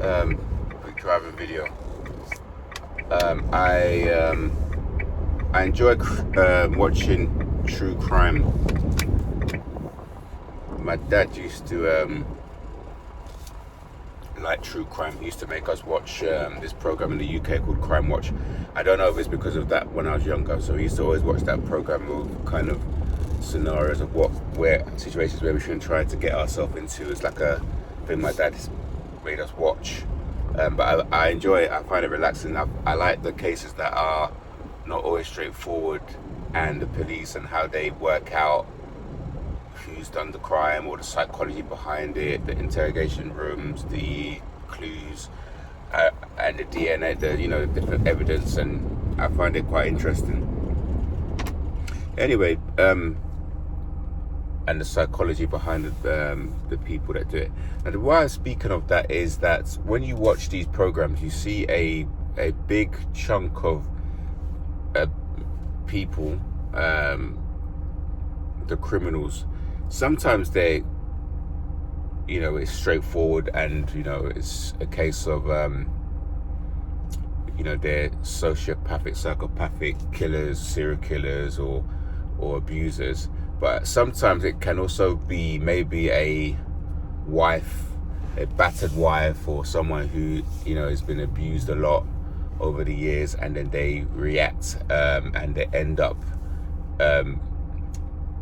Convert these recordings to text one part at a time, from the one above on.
quick driving video. I enjoy watching true crime. My dad used to like true crime. He used to make us watch this program in the UK called Crime Watch. I don't know if it's because of that when I was younger. So he used to always watch that program of kind of scenarios of where situations where we shouldn't try to get ourselves into. It's like a thing my dad made us watch. But I enjoy it. I find it relaxing. I like the cases that are not always straightforward, and the police and how they work out who's done the crime or the psychology behind it, the interrogation rooms, the clues, and the DNA, the different evidence, and I find it quite interesting. Anyway, and the psychology behind the people that do it. And why I'm speaking of that is that when you watch these programs, you see a big chunk of people, the criminals. Sometimes they, it's straightforward, and it's a case of they're sociopathic, psychopathic killers, serial killers, or abusers. But sometimes it can also be maybe a battered wife, or someone who has been abused a lot over the years, and then they react and they end up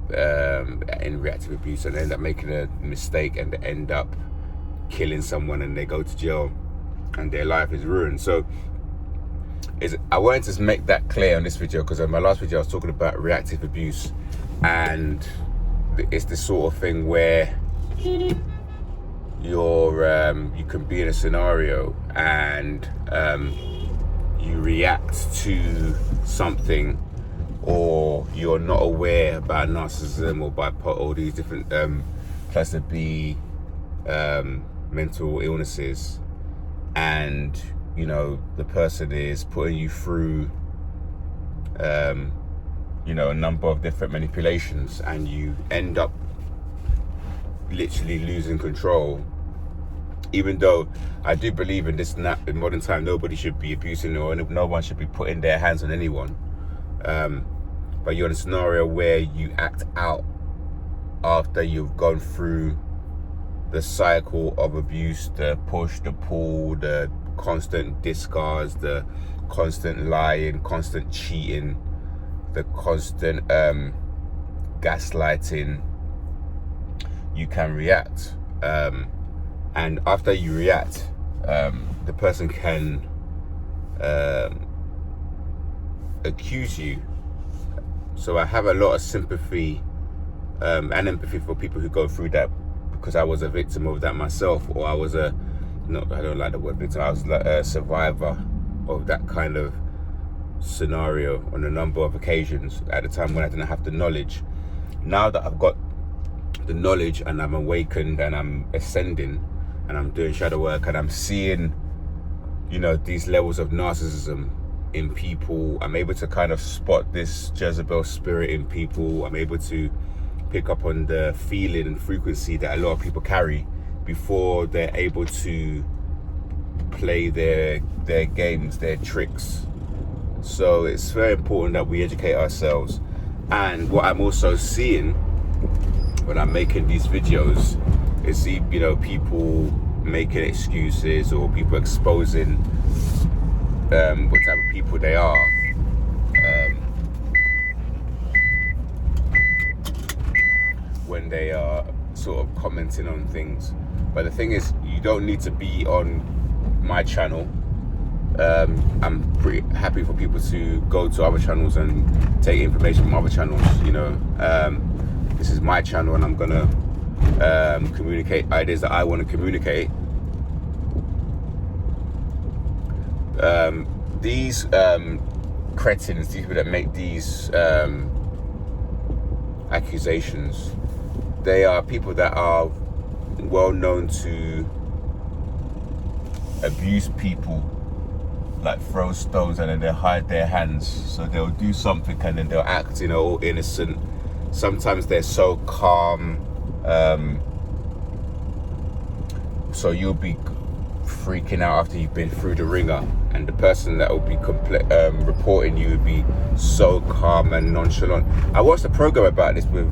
in reactive abuse, and they end up making a mistake, and they end up killing someone, and they go to jail, and their life is ruined. So I wanted to make that clear on this video, because in my last video I was talking about reactive abuse, and it's the sort of thing where you can be in a scenario and you react to something, or you're not aware about narcissism or bipolar, all these different cluster B mental illnesses, and the person is putting you through a number of different manipulations, and you end up literally losing control. Even though I do believe in this, in modern time, nobody should be abusing, or no one should be putting their hands on anyone. But you're in a scenario where you act out after you've gone through the cycle of abuse, the push, the pull, the constant discards, the constant lying, constant cheating, the constant gaslighting. You can react, and after you react, the person can accuse you. So I have a lot of sympathy and empathy for people who go through that, because I was a victim of that myself, or I don't like the word victim, I was like a survivor of that kind of scenario on a number of occasions at a time when I didn't have the knowledge. Now that I've got the knowledge, and I'm awakened, and I'm ascending, and I'm doing shadow work, and I'm seeing these levels of narcissism in people, I'm able to kind of spot this Jezebel spirit in people. I'm able to pick up on the feeling and frequency that a lot of people carry before they're able to play their games, their tricks. So it's very important that we educate ourselves. And what I'm also seeing when I'm making these videos is people making excuses, or people exposing what type of people they are, when they are sort of commenting on things. But the thing is, you don't need to be on my channel. I'm pretty happy for people to go to other channels and take information from other channels. This is my channel, and I'm gonna communicate ideas that I want to communicate. These cretins, these people that make these accusations, they are people that are well known to abuse people, like throw stones, and then they'll hide their hands. So they'll do something, and then they'll act all innocent. Sometimes they're so calm, so you'll be freaking out after you've been through the ringer, and the person that will be reporting you would be so calm and nonchalant. I watched a program about this with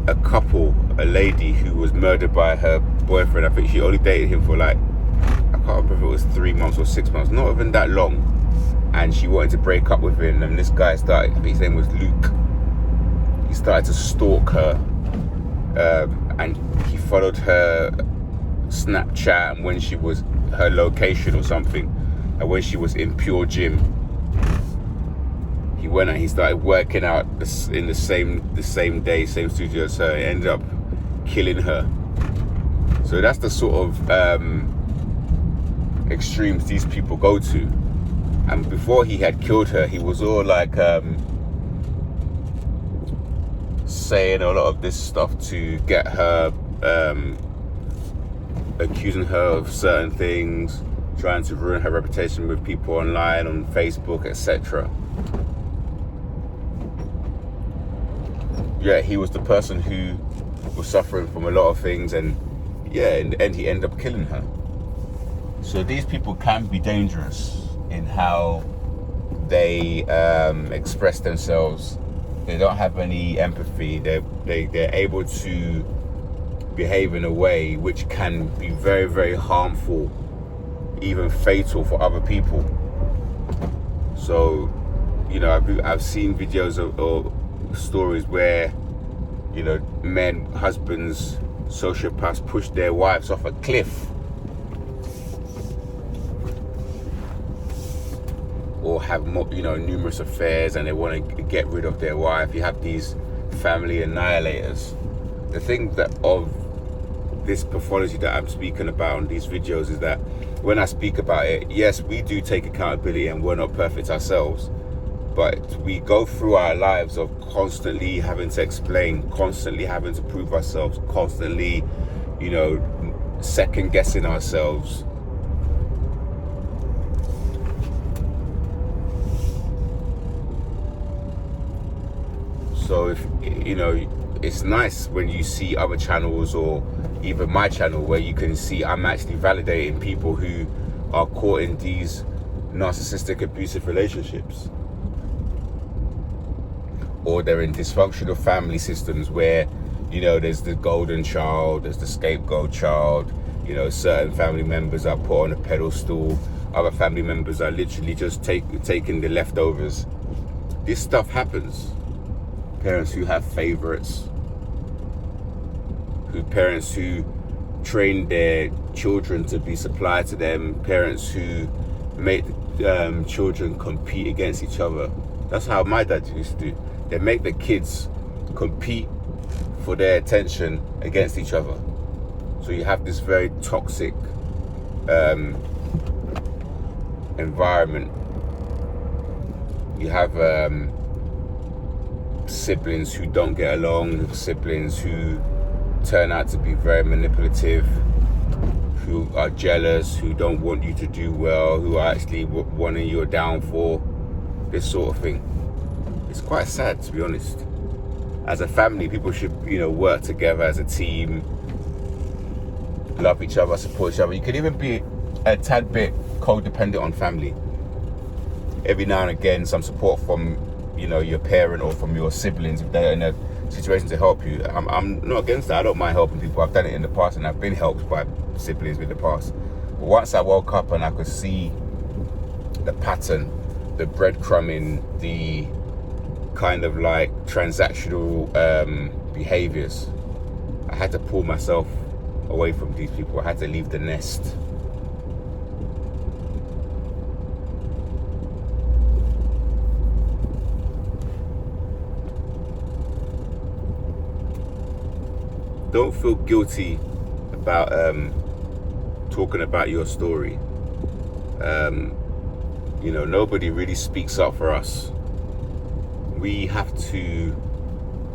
a couple, a lady who was murdered by her boyfriend. I think she only dated him for like, I can't remember if it was 3 months or 6 months, not even that long. And she wanted to break up with him, and this guy started, I think his name was Luke. He started to stalk her, and he followed her Snapchat and when she was, her location or something, and when she was in Pure Gym, he went and he started working out in the same day, same studio as her. He ended up killing her. So that's the sort of extremes these people go to. And before he had killed her, he was all like saying a lot of this stuff to get her, accusing her of certain things, trying to ruin her reputation with people online, on Facebook, etc. Yeah, he was the person who was suffering from a lot of things, and yeah, in the end he ended up killing her. So these people can be dangerous in how they express themselves. They don't have any empathy. They're able to behave in a way which can be very, very harmful, even fatal for other people. So, you know, I've seen videos or stories where, you know, men, husbands, sociopaths push their wives off a cliff, or have, you know, numerous affairs, and they want to get rid of their wife. You have these family annihilators. The thing that of this pathology that I'm speaking about in these videos is that when I speak about it, yes, we do take accountability and we're not perfect ourselves, but we go through our lives of constantly having to explain, constantly having to prove ourselves, constantly, you know, second guessing ourselves. So if, you know, it's nice when you see other channels or even my channel where you can see I'm actually validating people who are caught in these narcissistic abusive relationships, or they're in dysfunctional family systems where, you know, there's the golden child, there's the scapegoat child, you know, certain family members are put on a pedestal, other family members are literally just taking the leftovers. This stuff happens. Parents who have favorites, parents who train their children to be supplied to them, parents who make children compete against each other. That's how my dad used to do. They make the kids compete for their attention against each other. So you have this very toxic environment. You have siblings who don't get along, siblings who turn out to be very manipulative, who are jealous, who don't want you to do well, who are actually wanting your downfall, this sort of thing. It's quite sad, to be honest. As a family, people should, you know, work together as a team, love each other, support each other. You could even be a tad bit codependent on family. Every now and again, some support from, you know, your parent or from your siblings if they're in a situation to help you. I'm not against that. I don't mind helping people. I've done it in the past and I've been helped by siblings in the past. But once I woke up and I could see the pattern, the breadcrumbing, the kind of like transactional behaviors, I had to pull myself away from these people. I had to leave the nest. Don't feel guilty about talking about your story. You know, nobody really speaks up for us. We have to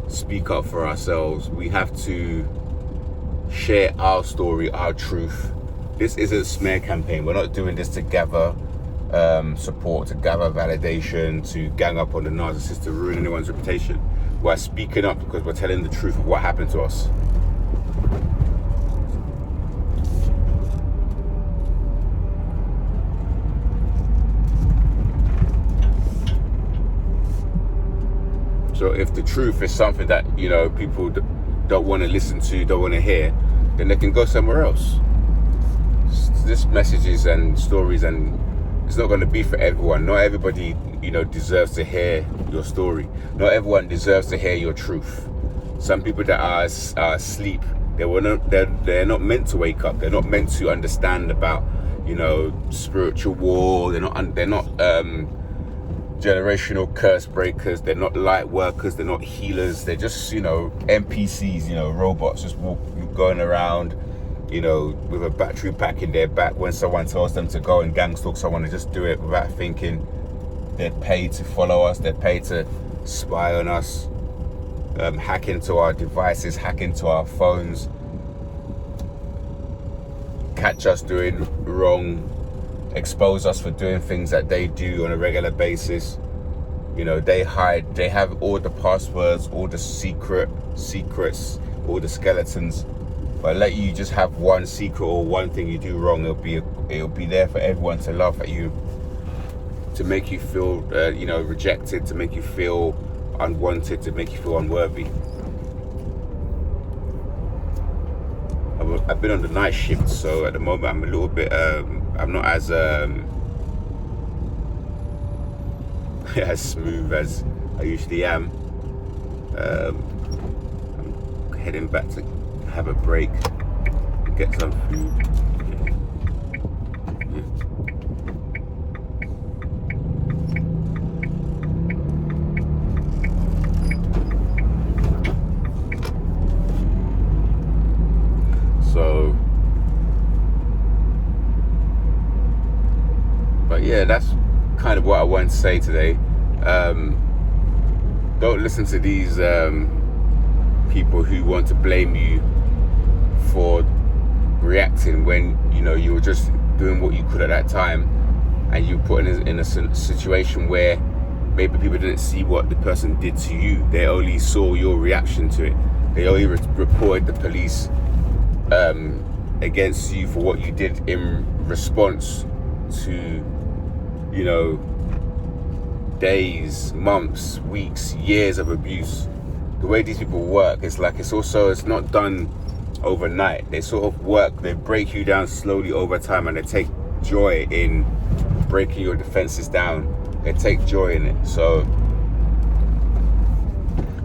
speak up for ourselves. We have to share our story, our truth. This isn't a smear campaign. We're not doing this to gather support, to gather validation, to gang up on the narcissist, to ruin anyone's reputation. We're speaking up because we're telling the truth of what happened to us. the truth is something that, you know, people don't want to listen to, don't want to hear, then they can go somewhere else. This messages and stories, and it's not going to be for everyone. Not everybody, you know, deserves to hear your story. Not everyone deserves to hear your truth. Some people that are asleep, they're not meant to wake up. They're not meant to understand about, you know, spiritual war. They're not generational curse breakers. They're not light workers. They're not healers. They're just, you know, NPCs, you know, robots just going around, you know, with a battery pack in their back. When someone tells them to go and gang stalk someone, they just do it without thinking. They're paid to follow us. They're paid to spy on us, hack into our devices, hack into our phones, catch us doing wrong, expose us for doing things that they do on a regular basis. You know, they have all the passwords, all the secrets, all the skeletons. But let you just have one secret or one thing you do wrong, it'll be there for everyone to laugh at you, to make you feel, you know, rejected, to make you feel unwanted, to make you feel unworthy. I've been on the night shift, so at the moment I'm a little bit, I'm not as as smooth as I usually am. I'm heading back to have a break and get some food. So, but yeah, that's kind of what I want to say today. Don't listen to these people who want to blame you for reacting when, you know, you were just doing what you could at that time, and you were put in a situation where maybe people didn't see what the person did to you. They only saw your reaction to it. They only reported the police against you for what you did in response to, you know, days, months, weeks, years of abuse. The way these people work, it's not done overnight. They sort of work, they break you down slowly over time, and they take joy in breaking your defenses down. They take joy in it. So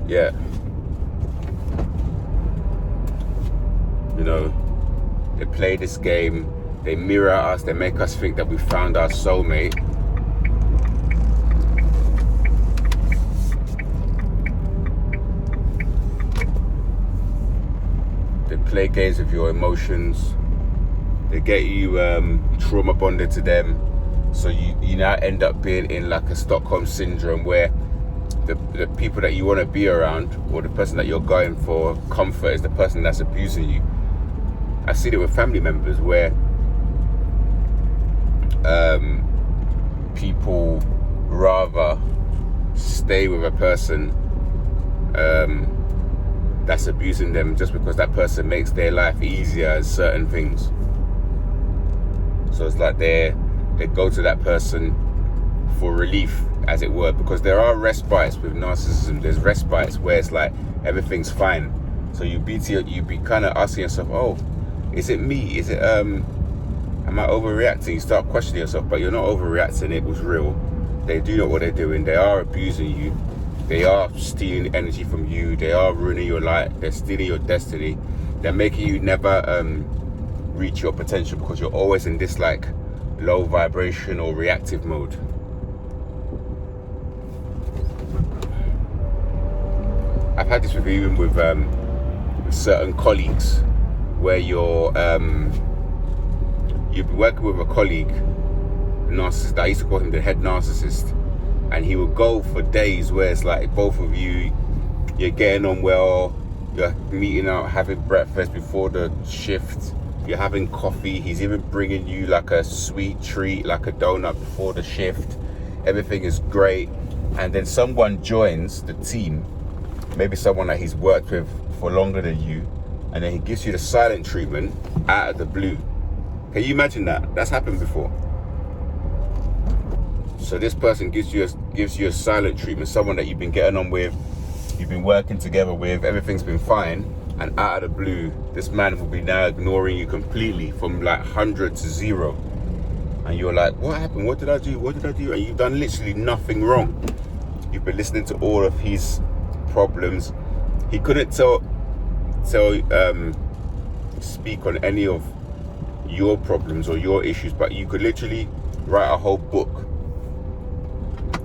yeah, you know, they play this game, they mirror us, they make us think that we found our soulmate. They play games with your emotions. They get you trauma bonded to them, so you now end up being in like a Stockholm syndrome, where the people that you want to be around, or the person that you're going for comfort, is the person that's abusing you. I've seen it with family members where people rather stay with a person that's abusing them just because that person makes their life easier at certain things. So it's like they go to that person for relief, as it were, because there are respites with narcissism. There's respites where it's like everything's fine. So you be kind of asking yourself, oh, is it me? Is it am I overreacting? You start questioning yourself, but you're not overreacting. It was real. They do know what they're doing. They are abusing you. They are stealing energy from you. They are ruining your life. They're stealing your destiny. They're making you never reach your potential, because you're always in this like low vibration or reactive mode. I've had this with even with certain colleagues, where you're working with a colleague, narcissist. I used to call him the head narcissist, and he would go for days where it's like both of you're getting on well, you're meeting out, having breakfast before the shift, you're having coffee, he's even bringing you like a sweet treat, like a donut before the shift. Everything is great, and then someone joins the team, maybe someone that he's worked with for longer than you, and then he gives you the silent treatment out of the blue. Can you imagine that? That's happened before. So this person gives you a silent treatment, someone that you've been getting on with, you've been working together with, everything's been fine, and out of the blue, this man will be now ignoring you completely from like 100 to 0. And you're like, what happened? What did I do? What did I do? And you've done literally nothing wrong. You've been listening to all of his problems. He couldn't speak on any of your problems or your issues, but you could literally write a whole book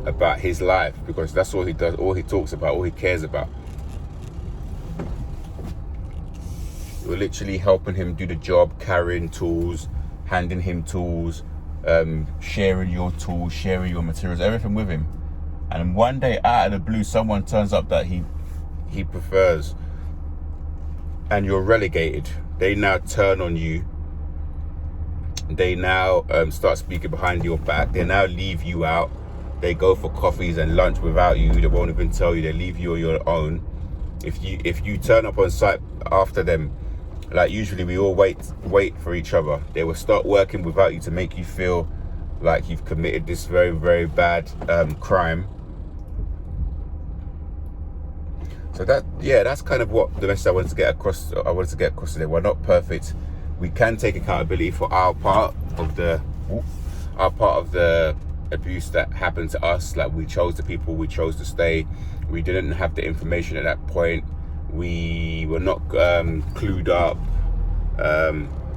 about his life, because that's all he does, all he talks about, all he cares about. You're literally helping him do the job, carrying tools, handing him tools, sharing your tools, sharing your materials, everything with him. And one day, out of the blue, someone turns up that he prefers, and you're relegated. They now turn on you. They now start speaking behind your back. They now leave you out. They go for coffees and lunch without you. They won't even tell you. They leave you on your own. If you turn up on site after them, like usually we all wait for each other. They will start working without you to make you feel like you've committed this very, very bad crime. So that's kind of what the message I wanted to get across. Today. We're not perfect. We can take accountability for our part of the abuse that happened to us. Like, we chose the people, we chose to stay. We didn't have the information at that point. We were not clued up.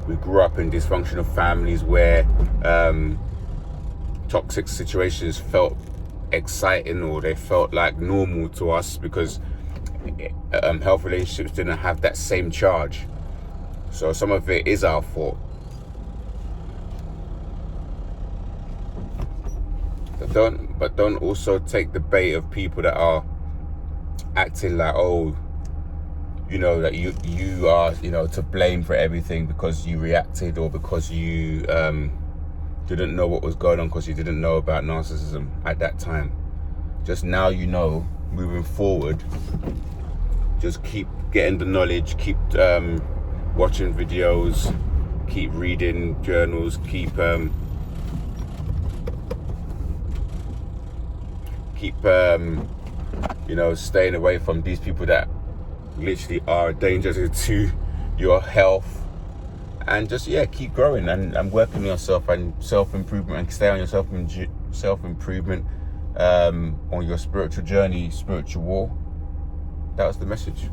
We grew up in dysfunctional families where toxic situations felt exciting, or they felt like normal to us, because health relationships didn't have that same charge. So some of it is our fault. But don't also take the bait of people that are acting like, oh, you know, that you are, you know, to blame for everything because you reacted, or because you didn't know what was going on, because you didn't know about narcissism at that time. Just now you know, moving forward, just keep getting the knowledge, keep watching videos, keep reading journals, keep you know, staying away from these people that literally are a danger to your health, and just keep growing and working on yourself and self-improvement, and stay on your self-improvement on your spiritual journey, spiritual war. That was the message.